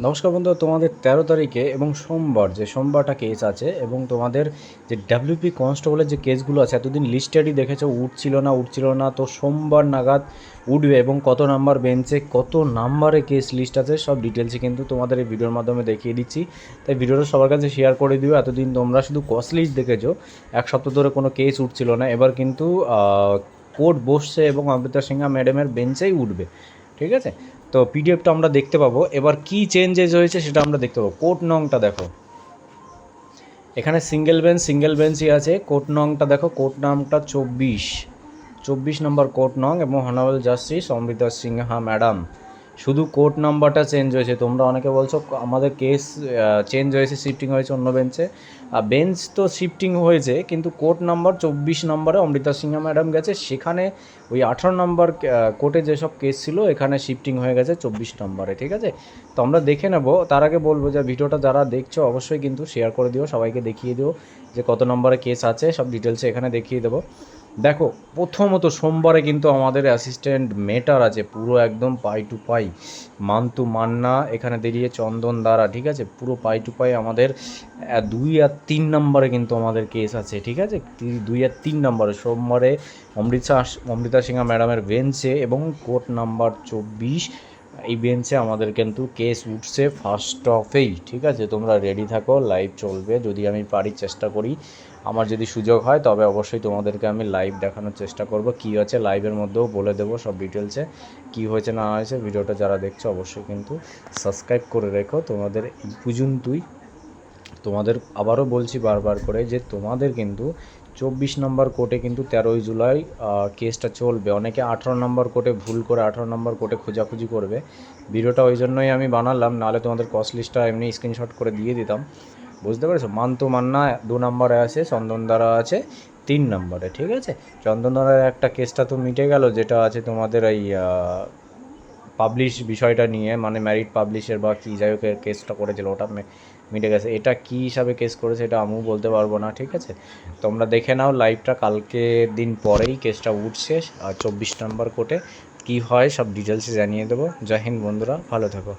নমস্কার বন্ধু, তোমাদের 13 তারিখে এবং সোমবারটা কেস আছে এবং তোমাদের যে ডাব্লিউপি কনস্টেবলের যে কেসগুলো আছে এতদিন লিস্টেডই দেখেছো উঠছিল না, তো সোমবার নাগাদ উঠবে এবং কত নাম্বার বেঞ্চে কত নাম্বারে কেস লিস্ট আছে সব ডিটেলসই কিন্তু তোমাদের এই ভিডিওর মাধ্যমে দেখিয়ে দিচ্ছি। তাই ভিডিওটা সবার কাছে শেয়ার করে দিও। এতদিন তোমরা শুধু কস লিস্ট দেখেছো, এক সপ্তাহ ধরে কোনো কেস উঠছিল না, এবার কিন্তু কোর্ট বসছে এবং অমৃতা সিংহা ম্যাডামের বেঞ্চেই উঠবে। ঠিক আছে, তো পিডিএফটা আমরা দেখতে পাবো। এবার কি চেঞ্জেস হয়েছে সেটা আমরা দেখতে পাবো। কোর্ট নংটা দেখো, এখানে সিঙ্গেল বেঞ্চই আছে। কোর্ট নংটা দেখো, কোর্ট নামটা 24 নম্বর কোর্ট নং এবং honourable justice Amrita Sinha madam. শুধু কোর্ট নাম্বারটা চেঞ্জ হয়েছে। তোমরা অনেকে বলছো আমাদের কেস চেঞ্জ হয়েছে, শিফটিং হয়েছে অন্য বেঞ্চে। বেঞ্চ তো শিফটিং হয়েছে, কিন্তু কোর্ট নাম্বার 24 নম্বরে অমৃতা সিংহা ম্যাডাম গেছে, সেখানে ওই 18 নম্বর কোর্টে যেসব কেস ছিল এখানে শিফটিং হয়ে গেছে 24 নম্বরে। ঠিক আছে, তো আমরা দেখে নেব। তার আগে বলবো যে ভিডিওটা যারা দেখছো অবশ্যই কিন্তু শেয়ার করে দিও, সবাইকে দেখিয়ে দিও যে কত নম্বরে কেস আছে, সব ডিটেলসে এখানে দেখিয়ে দেবো। দেখো, প্রথমত সোমবারে কিন্তু আমাদের অ্যাসিস্ট্যান্ট মেটার আছে পুরো একদম পাই টু পাই, মান্তু মান্না এখানে দাঁড়িয়ে চন্দন দ্বারা। ঠিক আছে, পুরো পাই টু পাই আমাদের 2 আর 3 নম্বরে কিন্তু আমাদের কেস আছে। ঠিক আছে, 2 আর 3 নম্বরে সোমবারে অমৃতা সিংহা ম্যাডামের বেঞ্চে এবং কোর্ট নাম্বার 24 এই বেঞ্চে আমাদের কিন্তু কেস উঠছে ফার্স্ট অফেই। ঠিক আছে, তোমরা রেডি থাকো, লাইভ চলবে। যদি আমি পারি চেষ্টা করি, আমার যদি সুযোগ হয় তবে অবশ্যই তোমাদেরকে আমি লাইভ দেখানোর চেষ্টা করব। কী হয়েছে লাইভের মধ্যেও বলে দেবো সব ডিটেলসে, কী হয়েছে না হয়েছে। ভিডিওটা যারা দেখছো অবশ্যই কিন্তু সাবস্ক্রাইব করে রেখো। তোমাদের এই পর্যন্তই। তোমাদের আবারও বলছি বারবার করে যে তোমাদের কিন্তু 24 নম্বর কোর্টে কিন্তু 13ই জুলাই কেসটা চলবে। অনেকে 18 নম্বর কোর্টে ভুল করে 18 নম্বর কোর্টে খোঁজাখুঁজি করবে। ভিডিওটা ওই জন্যই আমি বানালাম, নাহলে তোমাদের কস্ট লিস্টটা এমনি স্ক্রিনশট করে দিয়ে দিতাম। বুঝতে পেরেছো? মান্তু মান্না 2 নম্বরে আছে, চন্দনদারা আছে 3 নম্বরে। ঠিক আছে, চন্দনদারার একটা কেসটা তো মিটে গেল, যেটা আছে তোমাদের এই পাবলিশ বিষয়টা নিয়ে, মানে ম্যারিড পাবলিশের বা কী যাই হোক কেসটা করেছিল, ওটা মিটে গেছে। এটা কী হিসাবে কেস করেছে এটা আমিও বলতে পারবো না। ঠিক আছে, তোমরা দেখে নাও লাইভটা, কালকে দিন পরেই কেসটা উঠছে 24 নম্বর কোর্টে। কী হয় সব ডিটেলসে জানিয়ে দেবো। জয় হিন্দ বন্ধুরা, ভালো থেকো।